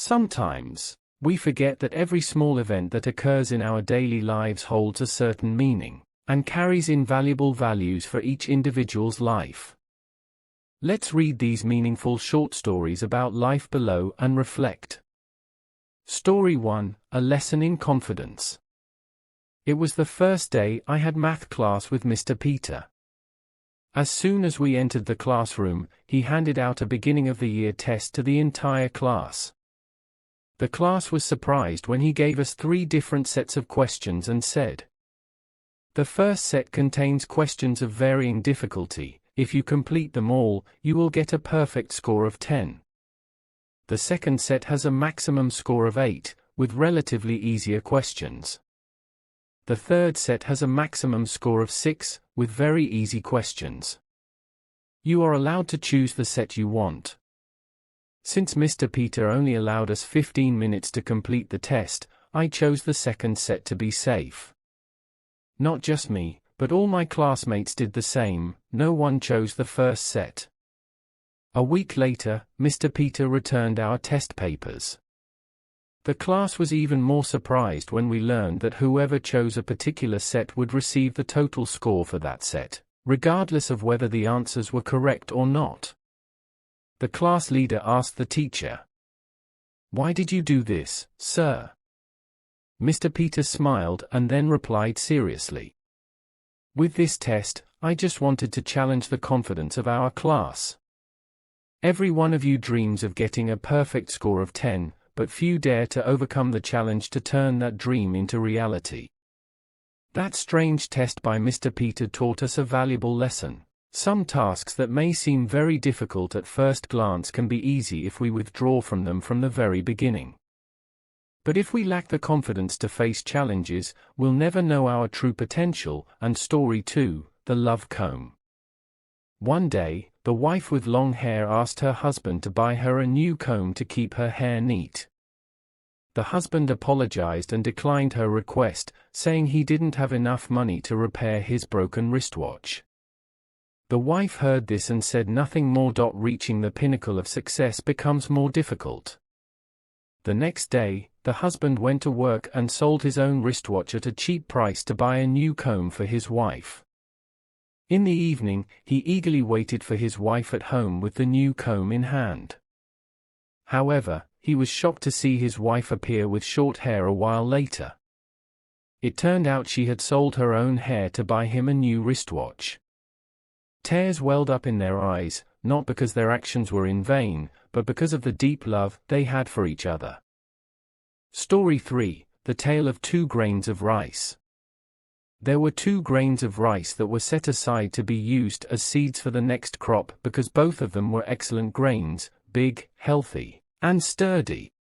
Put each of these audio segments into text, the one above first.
Sometimes, we forget that every small event that occurs in our daily lives holds a certain meaning, and carries invaluable values for each individual's life. Let's read these meaningful short stories about life below and reflect. Story 1, A Lesson in Confidence. It was the first day I had math class with Mr. Peter. As soon as we entered the classroom, he handed out a beginning-of-the-year test to the entire class. The class was surprised when he gave us 3 different sets of questions and said, "The first set contains questions of varying difficulty. If you complete them all, you will get a perfect score of 10. The second set has a maximum score of 8, with relatively easier questions. The third set has a maximum score of 6, with very easy questions. You are allowed to choose the set you want." Since Mr. Peter only allowed us 15 minutes to complete the test, I chose the second set to be safe. Not just me, but all my classmates did the same. No one chose the first set. A week later, Mr. Peter returned our test papers. The class was even more surprised when we learned that whoever chose a particular set would receive the total score for that set, regardless of whether the answers were correct or not. The class leader asked the teacher, "Why did you do this, sir?" Mr. Peter smiled and then replied seriously, "With this test, I just wanted to challenge the confidence of our class. Every one of you dreams of getting a perfect score of 10, but few dare to overcome the challenge to turn that dream into reality." That strange test by Mr. Peter taught us a valuable lesson. Some tasks that may seem very difficult at first glance can be easy if we withdraw from them from the very beginning. But if we lack the confidence to face challenges, we'll never know our true potential. And story 2, The Love Comb. One day, the wife with long hair asked her husband to buy her a new comb to keep her hair neat. The husband apologized and declined her request, saying he didn't have enough money to repair his broken wristwatch. The wife heard this and said nothing more. Reaching the pinnacle of success becomes more difficult. The next day, the husband went to work and sold his own wristwatch at a cheap price to buy a new comb for his wife. In the evening, he eagerly waited for his wife at home with the new comb in hand. However, he was shocked to see his wife appear with short hair a while later. It turned out she had sold her own hair to buy him a new wristwatch. Tears welled up in their eyes, not because their actions were in vain, but because of the deep love they had for each other. Story 3, The Tale of 2 Grains of Rice. There were 2 grains of rice that were set aside to be used as seeds for the next crop because both of them were excellent grains, big, healthy, and sturdy.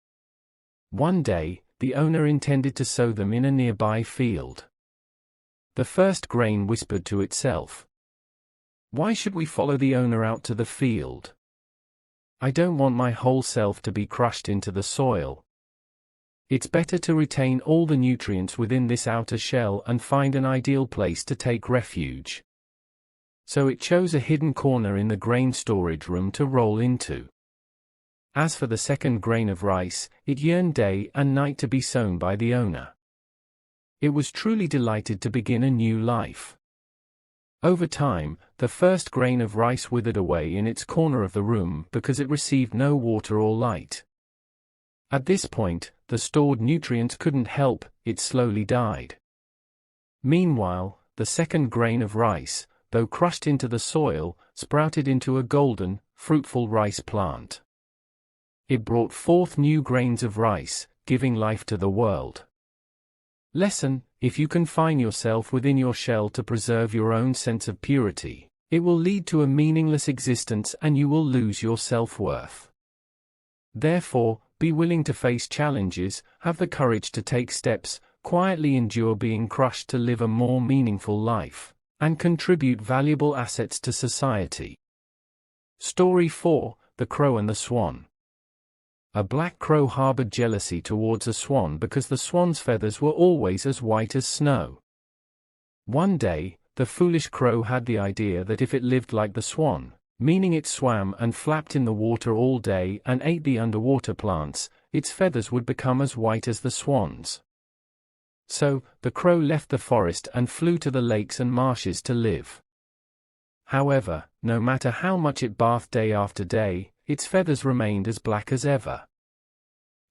One day, the owner intended to sow them in a nearby field. The first grain whispered to itself, "Why should we follow the owner out to the field? I don't want my whole self to be crushed into the soil. It's better to retain all the nutrients within this outer shell and find an ideal place to take refuge." So it chose a hidden corner in the grain storage room to roll into. As for the second grain of rice, it yearned day and night to be sown by the owner. It was truly delighted to begin a new life. Over time, the first grain of rice withered away in its corner of the room because it received no water or light. At this point, the stored nutrients couldn't help, it slowly died. Meanwhile, the second grain of rice, though crushed into the soil, sprouted into a golden, fruitful rice plant. It brought forth new grains of rice, giving life to the world. Lesson: if you confine yourself within your shell to preserve your own sense of purity, it will lead to a meaningless existence and you will lose your self-worth. Therefore, be willing to face challenges, have the courage to take steps, quietly endure being crushed to live a more meaningful life, and contribute valuable assets to society. Story 4, The Crow and the Swan. A black crow harbored jealousy towards a swan because the swan's feathers were always as white as snow. One day, the foolish crow had the idea that if it lived like the swan, meaning it swam and flapped in the water all day and ate the underwater plants. Its feathers would become as white as the swan's. So, the crow left the forest and flew to the lakes and marshes to live. However, no matter how much it bathed day after day, its feathers remained as black as ever.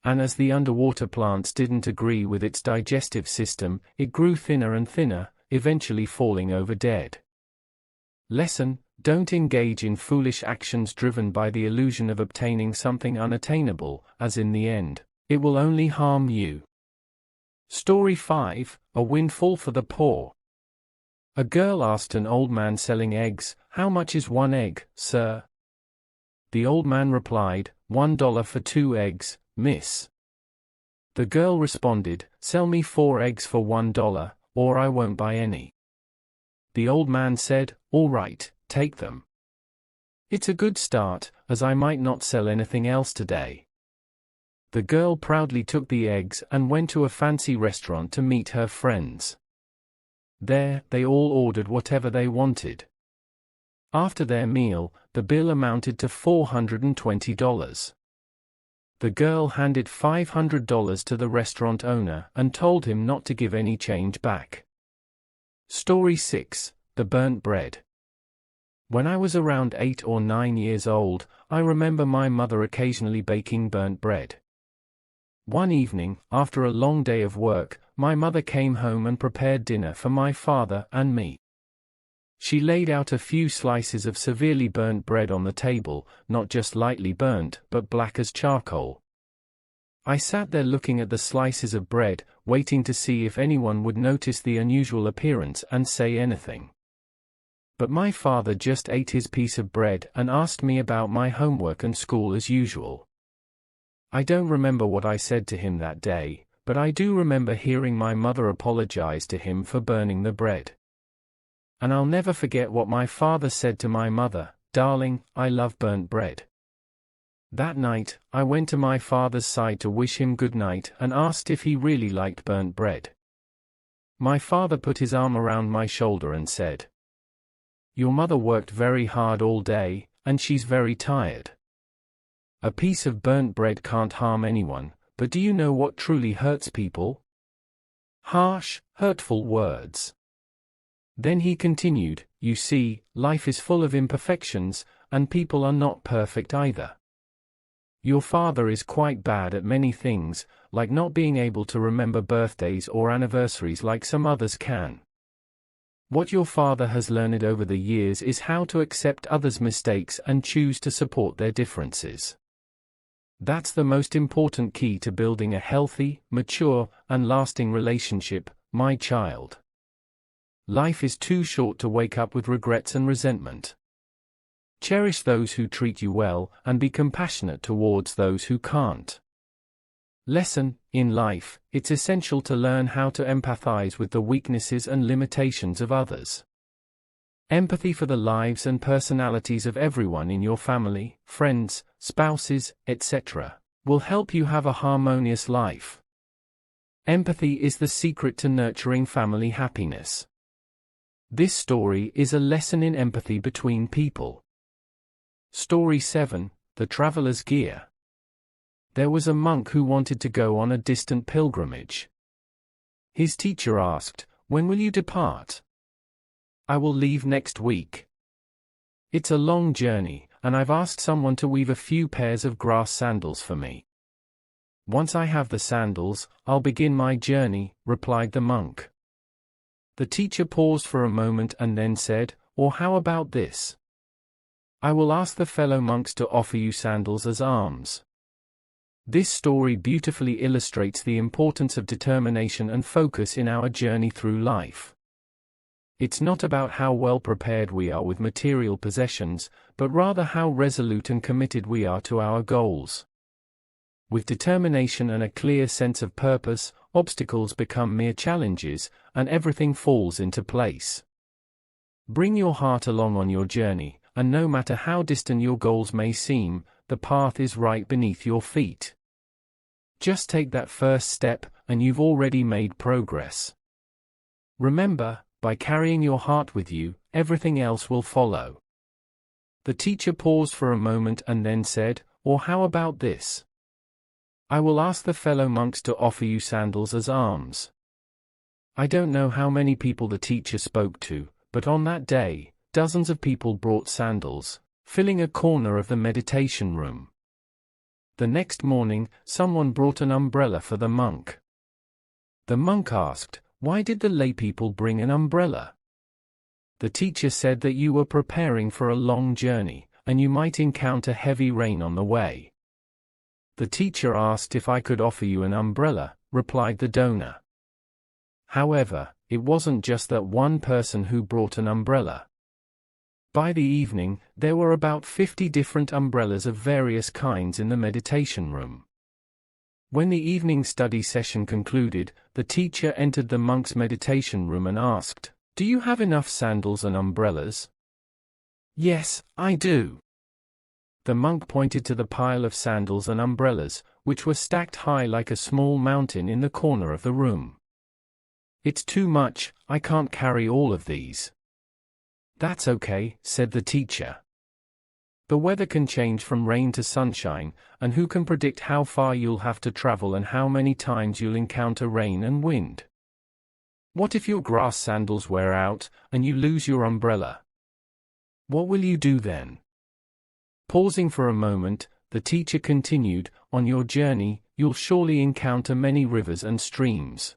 And as the underwater plants didn't agree with its digestive system, it grew thinner and thinner, eventually falling over dead. Lesson: don't engage in foolish actions driven by the illusion of obtaining something unattainable, as in the end, it will only harm you. Story 5, A Windfall for the Poor. A girl asked an old man selling eggs, "How much is one egg, sir?" The old man replied, $1 for 2 eggs, miss. The girl responded, "Sell me 4 eggs for $1, or I won't buy any." The old man said, "All right, take them. It's a good start, as I might not sell anything else today." The girl proudly took the eggs and went to a fancy restaurant to meet her friends. There, they all ordered whatever they wanted. After their meal, the bill amounted to $420. The girl handed $500 to the restaurant owner and told him not to give any change back. Story 6, The Burnt Bread. When I was around 8 or 9 years old, I remember my mother occasionally baking burnt bread. One evening, after a long day of work, my mother came home and prepared dinner for my father and me. She laid out a few slices of severely burnt bread on the table, not just lightly burnt, but black as charcoal. I sat there looking at the slices of bread, waiting to see if anyone would notice the unusual appearance and say anything. But my father just ate his piece of bread and asked me about my homework and school as usual. I don't remember what I said to him that day, but I do remember hearing my mother apologize to him for burning the bread. And I'll never forget what my father said to my mother, "Darling, I love burnt bread." That night, I went to my father's side to wish him good night and asked if he really liked burnt bread. My father put his arm around my shoulder and said, "Your mother worked very hard all day, and she's very tired. A piece of burnt bread can't harm anyone, but do you know what truly hurts people? Harsh, hurtful words." Then he continued, "You see, life is full of imperfections, and people are not perfect either. Your father is quite bad at many things, like not being able to remember birthdays or anniversaries like some others can. What your father has learned over the years is how to accept others' mistakes and choose to support their differences. That's the most important key to building a healthy, mature, and lasting relationship, my child. Life is too short to wake up with regrets and resentment. Cherish those who treat you well, and be compassionate towards those who can't." Lesson: in life, it's essential to learn how to empathize with the weaknesses and limitations of others. Empathy for the lives and personalities of everyone in your family, friends, spouses, etc., will help you have a harmonious life. Empathy is the secret to nurturing family happiness. This story is a lesson in empathy between people. Story 7, The Traveler's Gear. There was a monk who wanted to go on a distant pilgrimage. His teacher asked, "When will you depart?" "I will leave next week. It's a long journey, and I've asked someone to weave a few pairs of grass sandals for me. Once I have the sandals, I'll begin my journey," replied the monk. The teacher paused for a moment and then said, "Or how about this? I will ask the fellow monks to offer you sandals as alms." This story beautifully illustrates the importance of determination and focus in our journey through life. It's not about how well prepared we are with material possessions, but rather how resolute and committed we are to our goals. With determination and a clear sense of purpose, obstacles become mere challenges, and everything falls into place. Bring your heart along on your journey, and no matter how distant your goals may seem, the path is right beneath your feet. Just take that first step, and you've already made progress. Remember, by carrying your heart with you, everything else will follow. The teacher paused for a moment and then said, "Or how about this? I will ask the fellow monks to offer you sandals as alms." I don't know how many people the teacher spoke to, but on that day, dozens of people brought sandals, filling a corner of the meditation room. The next morning, someone brought an umbrella for the monk. The monk asked, "Why did the laypeople bring an umbrella?" The teacher said that you were preparing for a long journey, and you might encounter heavy rain on the way. The teacher asked if I could offer you an umbrella, replied the donor. However, it wasn't just that one person who brought an umbrella. By the evening, there were about 50 different umbrellas of various kinds in the meditation room. When the evening study session concluded, the teacher entered the monk's meditation room and asked, "Do you have enough sandals and umbrellas?" "Yes, I do." The monk pointed to the pile of sandals and umbrellas, which were stacked high like a small mountain in the corner of the room. "It's too much, I can't carry all of these." "That's okay," said the teacher. "The weather can change from rain to sunshine, and who can predict how far you'll have to travel and how many times you'll encounter rain and wind? What if your grass sandals wear out, and you lose your umbrella? What will you do then?" Pausing for a moment, the teacher continued, "On your journey, you'll surely encounter many rivers and streams.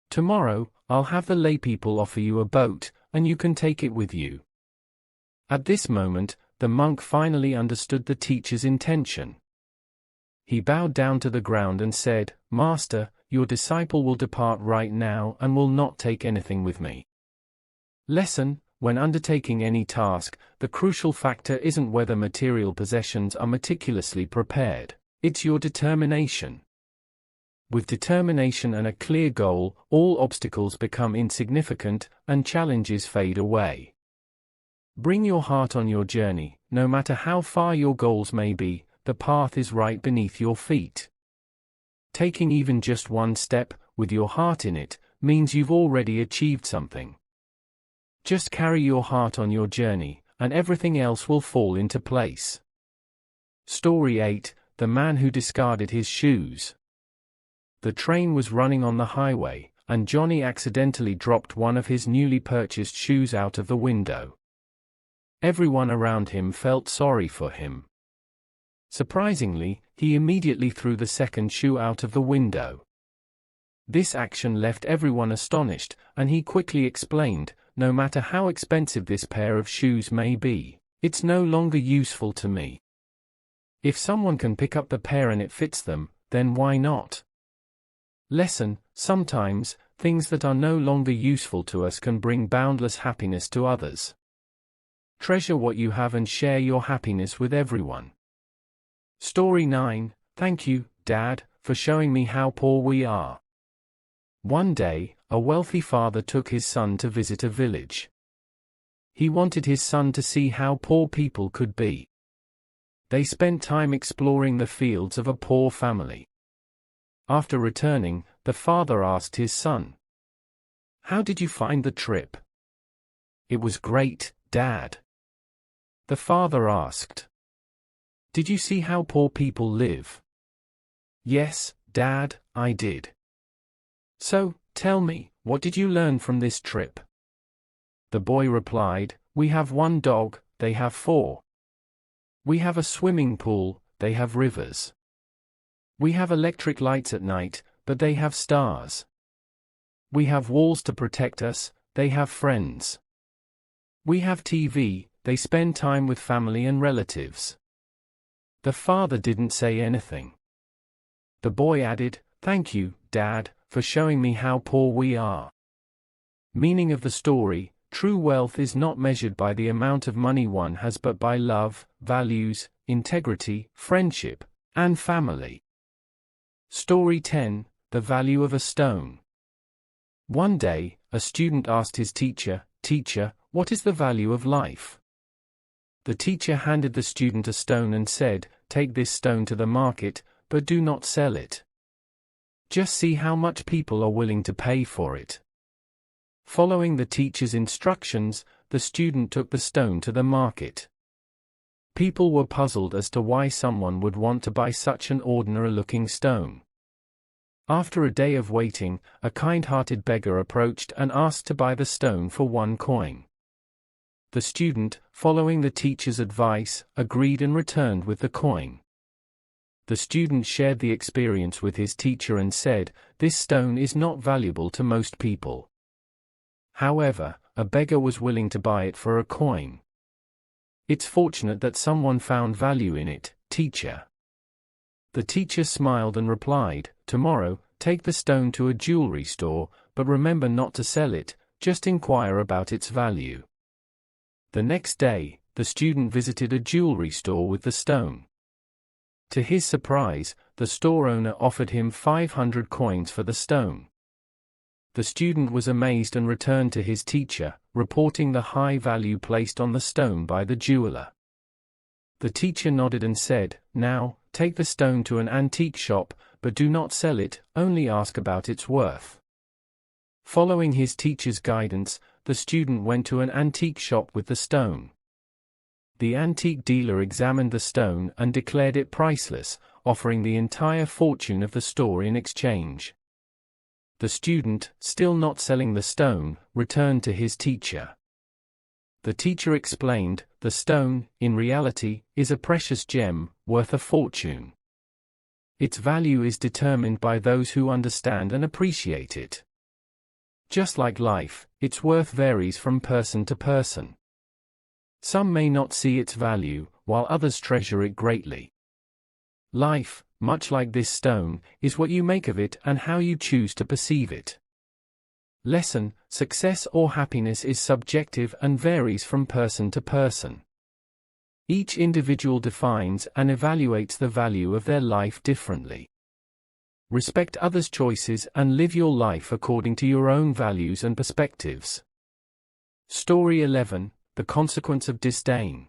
Tomorrow, I'll have the laypeople offer you a boat, and you can take it with you." At this moment, the monk finally understood the teacher's intention. He bowed down to the ground and said, "Master, your disciple will depart right now and will not take anything with me." Lesson: when undertaking any task, the crucial factor isn't whether material possessions are meticulously prepared, it's your determination. With determination and a clear goal, all obstacles become insignificant, and challenges fade away. Bring your heart on your journey, no matter how far your goals may be, the path is right beneath your feet. Taking even just one step, with your heart in it, means you've already achieved something. Just carry your heart on your journey, and everything else will fall into place. Story 8: The Man Who Discarded His Shoes. The train was running on the highway, and Johnny accidentally dropped one of his newly purchased shoes out of the window. Everyone around him felt sorry for him. Surprisingly, he immediately threw the second shoe out of the window. This action left everyone astonished, and he quickly explained, "No matter how expensive this pair of shoes may be, it's no longer useful to me. If someone can pick up the pair and it fits them, then why not?" Lesson: sometimes, things that are no longer useful to us can bring boundless happiness to others. Treasure what you have and share your happiness with everyone. Story 9: Thank you, Dad, for showing me how poor we are. One day, a wealthy father took his son to visit a village. He wanted his son to see how poor people could be. They spent time exploring the fields of a poor family. After returning, the father asked his son, "How did you find the trip?" "It was great, Dad." The father asked, "Did you see how poor people live?" "Yes, Dad, I did." "So, tell me, what did you learn from this trip?" The boy replied, "We have one dog, they have 4. We have a swimming pool, they have rivers. We have electric lights at night, but they have stars. We have walls to protect us, they have friends. We have TV, they spend time with family and relatives." The father didn't say anything. The boy added, "Thank you, Dad, for showing me how poor we are." Meaning of the story: true wealth is not measured by the amount of money one has but by love, values, integrity, friendship, and family. Story 10: The Value of a Stone. One day, a student asked his teacher, "Teacher, what is the value of life?" The teacher handed the student a stone and said, "Take this stone to the market, but do not sell it. Just see how much people are willing to pay for it." Following the teacher's instructions, the student took the stone to the market. People were puzzled as to why someone would want to buy such an ordinary-looking stone. After a day of waiting, a kind-hearted beggar approached and asked to buy the stone for 1 coin. The student, following the teacher's advice, agreed and returned with the coin. The student shared the experience with his teacher and said, "This stone is not valuable to most people." However, a beggar was willing to buy it for a coin. "It's fortunate that someone found value in it, teacher." The teacher smiled and replied, "Tomorrow, take the stone to a jewelry store, but remember not to sell it, just inquire about its value." The next day, the student visited a jewelry store with the stone. To his surprise, the store owner offered him 500 coins for the stone. The student was amazed and returned to his teacher, reporting the high value placed on the stone by the jeweler. The teacher nodded and said, "Now, take the stone to an antique shop, but do not sell it, only ask about its worth." Following his teacher's guidance, the student went to an antique shop with the stone. The antique dealer examined the stone and declared it priceless, offering the entire fortune of the store in exchange. The student, still not selling the stone, returned to his teacher. The teacher explained, "The stone, in reality, is a precious gem, worth a fortune. Its value is determined by those who understand and appreciate it. Just like life, its worth varies from person to person. Some may not see its value, while others treasure it greatly. Life, much like this stone, is what you make of it and how you choose to perceive it." Lesson: success or happiness is subjective and varies from person to person. Each individual defines and evaluates the value of their life differently. Respect others' choices and live your life according to your own values and perspectives. Story 11: The Consequence of Disdain.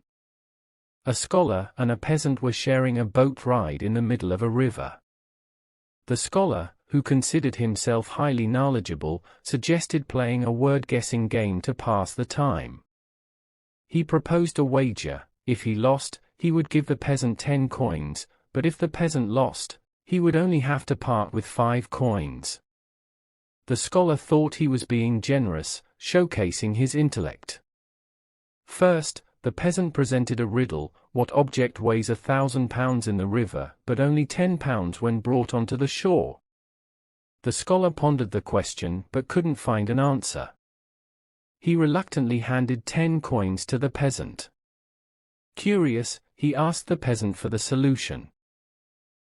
A scholar and a peasant were sharing a boat ride in the middle of a river. The scholar, who considered himself highly knowledgeable, suggested playing a word-guessing game to pass the time. He proposed a wager: if he lost, he would give the peasant 10 coins, but if the peasant lost, he would only have to part with 5 coins. The scholar thought he was being generous, showcasing his intellect. First, the peasant presented a riddle: what object weighs 1,000 pounds in the river, but only 10 pounds when brought onto the shore? The scholar pondered the question but couldn't find an answer. He reluctantly handed 10 coins to the peasant. Curious, he asked the peasant for the solution.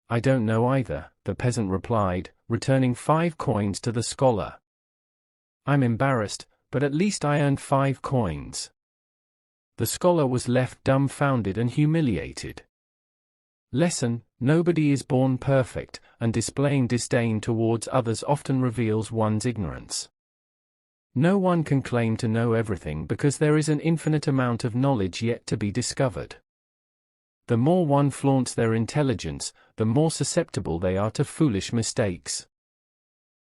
"I don't know either," the peasant replied, returning 5 coins to the scholar. "I'm embarrassed, but at least I earned 5 coins." The scholar was left dumbfounded and humiliated. Lesson: nobody is born perfect, and displaying disdain towards others often reveals one's ignorance. No one can claim to know everything because there is an infinite amount of knowledge yet to be discovered. The more one flaunts their intelligence, the more susceptible they are to foolish mistakes.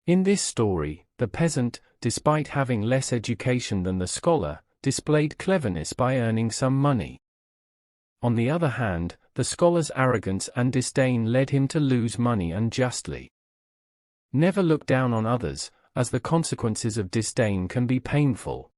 In this story, the peasant, despite having less education than the scholar, displayed cleverness by earning some money. On the other hand, the scholar's arrogance and disdain led him to lose money unjustly. Never look down on others, as the consequences of disdain can be painful.